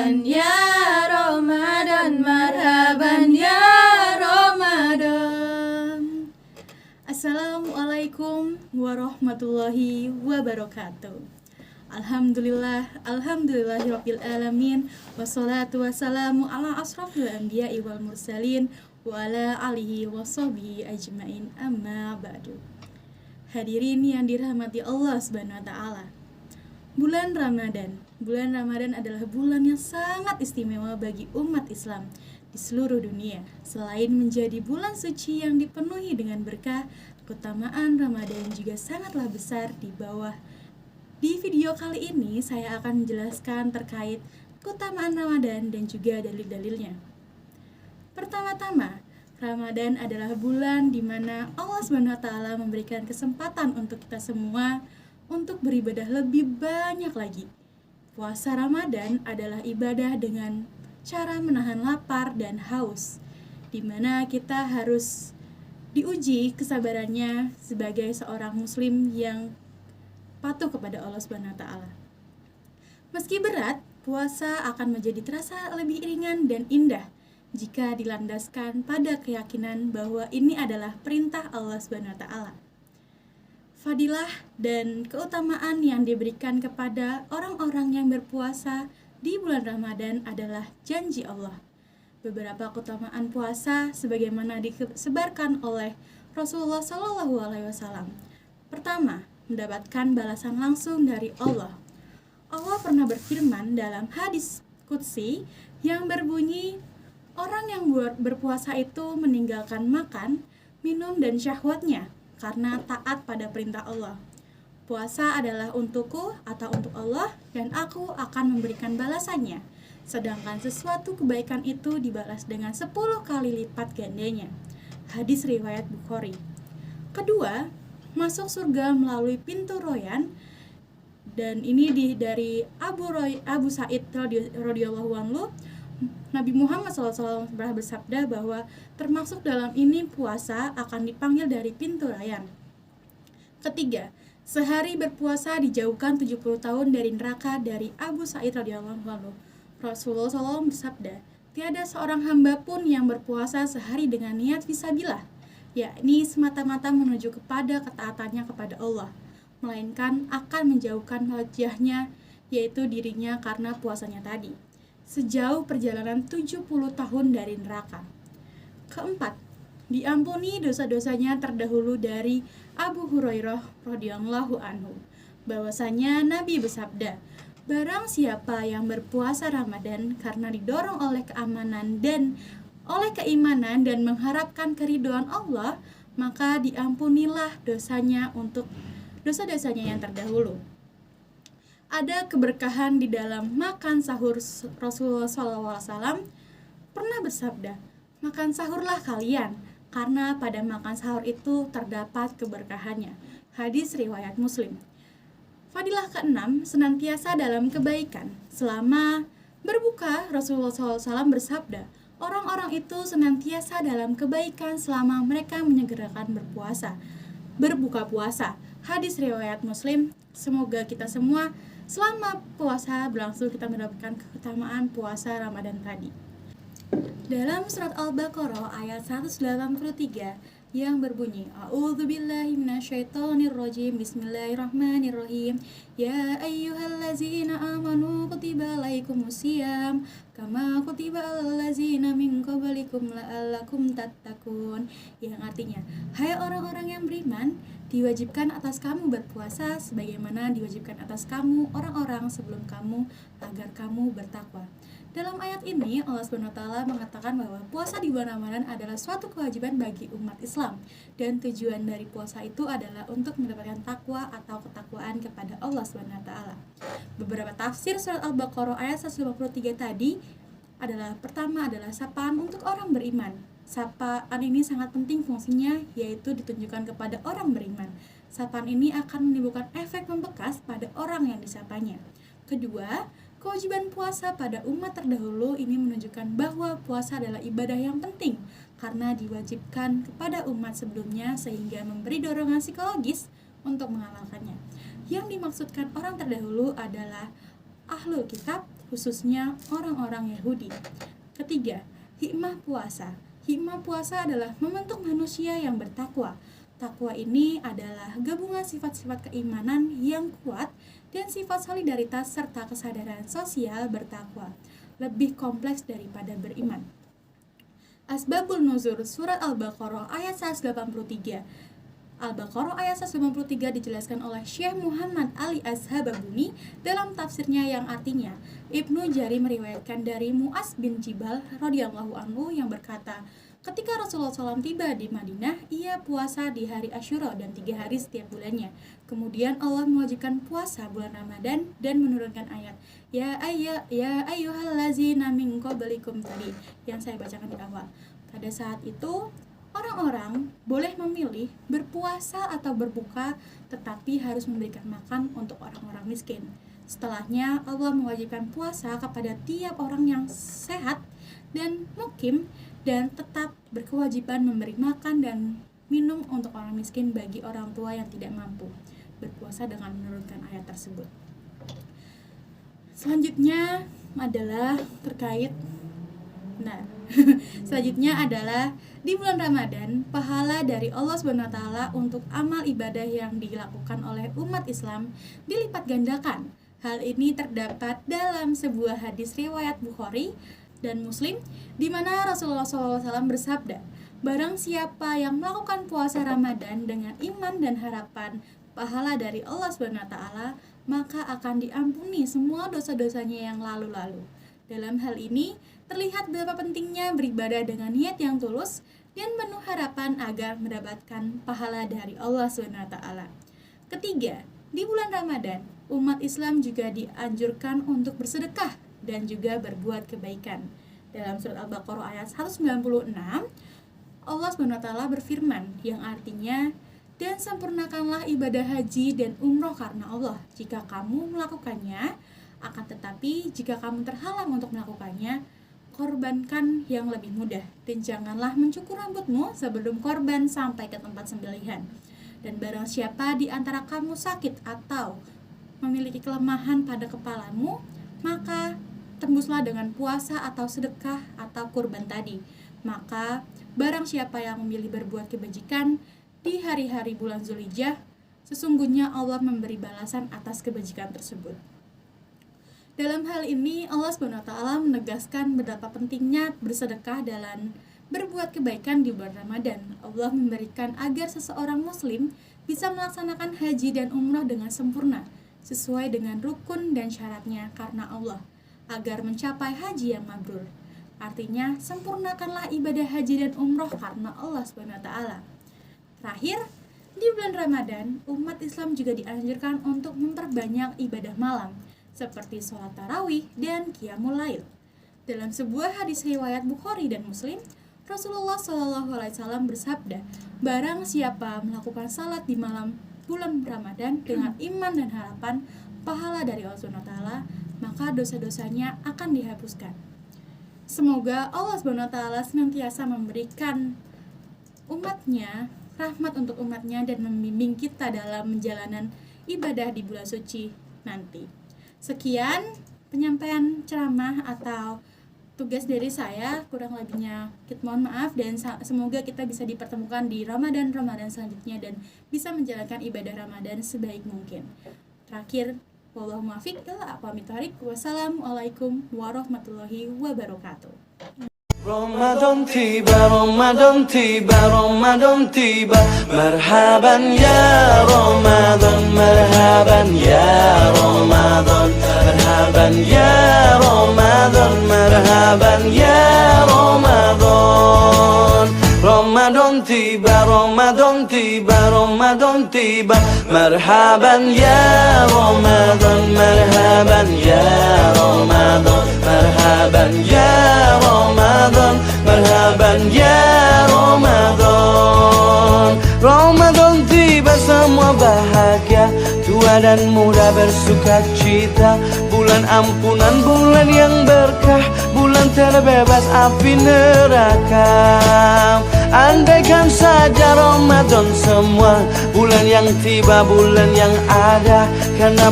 Marhaban ya Ramadan, marhaban ya Ramadan. Assalamualaikum warahmatullahi wabarakatuh. Alhamdulillahirabbil alamin, wassalatu wassalamu ala asrofil anbiya'i wal mursalin wa ala alihi washabihi ajmain, amma ba'du. Hadirin yang dirahmati Allah Subhanahu wa taala. Bulan Ramadan adalah bulan yang sangat istimewa bagi umat Islam di seluruh dunia. Selain menjadi bulan suci yang dipenuhi dengan berkah, keutamaan Ramadan juga sangatlah besar di bawah. Di video kali ini saya akan menjelaskan terkait keutamaan Ramadan dan juga dalil-dalilnya. Pertama-tama, Ramadan adalah bulan di mana Allah SWT memberikan kesempatan untuk kita semua untuk beribadah lebih banyak lagi. Puasa Ramadan adalah ibadah dengan cara menahan lapar dan haus, di mana kita harus diuji kesabarannya sebagai seorang muslim yang patuh kepada Allah SWT. Meski berat, puasa akan menjadi terasa lebih ringan dan indah jika dilandaskan pada keyakinan bahwa ini adalah perintah Allah SWT. Fadilah dan keutamaan yang diberikan kepada orang-orang yang berpuasa di bulan Ramadan adalah janji Allah. Beberapa keutamaan puasa sebagaimana disebarkan oleh Rasulullah SAW. Pertama, mendapatkan balasan langsung dari Allah. Allah pernah berfirman dalam hadis qudsi yang berbunyi, orang yang berpuasa itu meninggalkan makan, minum, dan syahwatnya karena taat pada perintah Allah. Puasa adalah untukku atau untuk Allah, dan aku akan memberikan balasannya. Sedangkan sesuatu kebaikan itu dibalas dengan 10 kali lipat gandanya. Hadis riwayat Bukhari. Kedua, masuk surga melalui pintu Royan, dan ini dari Abu Sa'id radhiyallahu anhu. Nabi Muhammad SAW pernah bersabda bahwa termasuk dalam ini puasa akan dipanggil dari pintu Rayyan. Ketiga, sehari berpuasa dijauhkan 70 tahun dari neraka. Dari Abu Sa'id radhiyallahu anhu, Rasulullah SAW bersabda, tiada seorang hamba pun yang berpuasa sehari dengan niat fisabilillah, yakni semata-mata menuju kepada ketaatannya kepada Allah, melainkan akan menjauhkan wajahnya, yaitu dirinya, karena puasanya tadi, sejauh perjalanan 70 tahun dari neraka. Keempat, diampuni dosa-dosanya terdahulu. Dari Abu Hurairah radhiyallahu anhu bahwasanya Nabi bersabda, barang siapa yang berpuasa Ramadan karena didorong oleh keamanan dan oleh keimanan dan mengharapkan keridhaan Allah, maka diampunilah dosanya untuk dosa-dosanya yang terdahulu. Ada keberkahan di dalam makan sahur. Rasulullah SAW pernah bersabda, makan sahurlah kalian, karena pada makan sahur itu terdapat keberkahannya. Hadis riwayat Muslim. Fadilah keenam, senantiasa dalam kebaikan. Selama berbuka, Rasulullah SAW bersabda, orang-orang itu senantiasa dalam kebaikan selama mereka menyegerakan berbuka puasa. Hadis riwayat Muslim. Semoga kita semua selama puasa berlangsung kita mendapatkan keutamaan puasa Ramadan tadi. Dalam surat Al-Baqarah ayat 183 yang berbunyi, A'udzubillahi minasyaitonirrajim, Bismillahirrahmanirrahim, Ya ayyuhallazina amanu kutiba alaikumusiyam kama kutiba alal ladzina min qablikum la'allakum tattaqun, yang artinya, hai orang-orang yang beriman, diwajibkan atas kamu berpuasa sebagaimana diwajibkan atas kamu orang-orang sebelum kamu agar kamu bertakwa. Dalam ayat ini Allah SWT mengatakan bahwa puasa di bulan Ramadan adalah suatu kewajiban bagi umat Islam, dan tujuan dari puasa itu adalah untuk mendapatkan takwa atau ketakwaan kepada Allah SWT. Beberapa tafsir surat Al-Baqarah ayat 153 tadi adalah, pertama adalah sapaan untuk orang beriman. Sapaan ini sangat penting fungsinya, yaitu ditunjukkan kepada orang beriman. Sapaan ini akan menimbulkan efek membekas pada orang yang disapanya. Kedua, kewajiban puasa pada umat terdahulu ini menunjukkan bahwa puasa adalah ibadah yang penting karena diwajibkan kepada umat sebelumnya, sehingga memberi dorongan psikologis untuk mengamalkannya. Yang dimaksudkan orang terdahulu adalah ahlul kitab, khususnya orang-orang Yahudi. Ketiga, hikmah puasa. Hikmah puasa adalah membentuk manusia yang bertakwa. Takwa ini adalah gabungan sifat-sifat keimanan yang kuat dan sifat solidaritas serta kesadaran sosial bertakwa. Lebih kompleks daripada beriman. Asbabul Nuzul Surat Al-Baqarah ayat 183. Al-Baqarah ayat 183 dijelaskan oleh Syekh Muhammad Ali Az-Hababuni dalam tafsirnya yang artinya, Ibnu Jari meriwayatkan dari Mu'az bin Jibal radhiyallahu anhu yang berkata, ketika Rasulullah SAW tiba di Madinah, ia puasa di hari Asyura dan 3 hari setiap bulannya. Kemudian Allah mewajibkan puasa bulan Ramadan dan menurunkan ayat Ya ayyuhallazina min qablikum tadi yang saya bacakan di awal. Pada saat itu, orang-orang boleh memilih berpuasa atau berbuka, tetapi harus memberikan makan untuk orang-orang miskin. Setelahnya, Allah mewajibkan puasa kepada tiap orang yang sehat dan mukim dan tetap berkewajiban memberi makan dan minum untuk orang miskin bagi orang tua yang tidak mampu berpuasa dengan menurunkan ayat tersebut. Selanjutnya adalah selanjutnya adalah di bulan Ramadan, pahala dari Allah SWT untuk amal ibadah yang dilakukan oleh umat Islam dilipat gandakan. Hal ini terdapat dalam sebuah hadis riwayat Bukhari dan Muslim, di mana Rasulullah SAW bersabda, barang siapa yang melakukan puasa Ramadan dengan iman dan harapan pahala dari Allah SWT, maka akan diampuni semua dosa-dosanya yang lalu-lalu. Dalam hal ini, terlihat betapa pentingnya beribadah dengan niat yang tulus dan penuh harapan agar mendapatkan pahala dari Allah SWT. Ketiga, di bulan Ramadan, umat Islam juga dianjurkan untuk bersedekah dan juga berbuat kebaikan. Dalam surat Al-Baqarah ayat 196, Allah SWT berfirman yang artinya, dan sempurnakanlah ibadah haji dan umroh karena Allah jika kamu melakukannya, akan tetapi jika kamu terhalang untuk melakukannya, korbankan yang lebih mudah, dan janganlah mencukur rambutmu sebelum korban sampai ke tempat sembelihan. Dan barang siapa di antara kamu sakit atau memiliki kelemahan pada kepalamu, maka tembuslah dengan puasa atau sedekah atau kurban tadi. Maka barang siapa yang memilih berbuat kebajikan di hari-hari bulan Zulhijjah, sesungguhnya Allah memberi balasan atas kebajikan tersebut. Dalam hal ini Allah SWT menegaskan betapa pentingnya bersedekah dalam berbuat kebaikan di bulan Ramadan. Allah memberikan agar seseorang muslim bisa melaksanakan haji dan umrah dengan sempurna sesuai dengan rukun dan syaratnya karena Allah, agar mencapai haji yang mabrur. Artinya, sempurnakanlah ibadah haji dan umrah karena Allah SWT. Terakhir, di bulan Ramadan, umat Islam juga dianjurkan untuk memperbanyak ibadah malam, seperti sholat tarawih dan qiyamul lail. Dalam sebuah hadis riwayat Bukhari dan Muslim, Rasulullah SAW bersabda, barang siapa melakukan salat di malam bulan Ramadan dengan iman dan harapan pahala dari Allah SWT, maka dosa-dosanya akan dihapuskan. Semoga Allah SWT senantiasa memberikan umatnya, rahmat untuk umatnya, dan membimbing kita dalam menjalanan ibadah di bulan suci nanti. Sekian penyampaian ceramah atau tugas dari saya, kurang lebihnya mohon maaf, dan semoga kita bisa dipertemukan di Ramadan selanjutnya dan bisa menjalankan ibadah Ramadan sebaik mungkin. Terakhir, wallahu muwaffiq ila aqwamit thoriq. Wassalamualaikum warahmatullahi wabarakatuh. Ramadan tiba, Ramadan tiba, Ramadan tiba. Marhaban ya Ramadan, marhaban ya Ramadan, marhaban ya Ramadan, marhaban ya Ramadan. Ramadan tiba, Ramadan tiba, Ramadan tiba. Marhaban ya Ramadan, marhaban ya Ramadan, marhaban ya Ramadan, marhaban ya Ramadan. Ramadan tiba, semua bahagia, tua dan muda bersuka cita. Bulan ampunan, bulan yang berkah, bulan terbebas api neraka. Andaikan saja Ramadan semua, bulan yang tiba, bulan yang ada, karena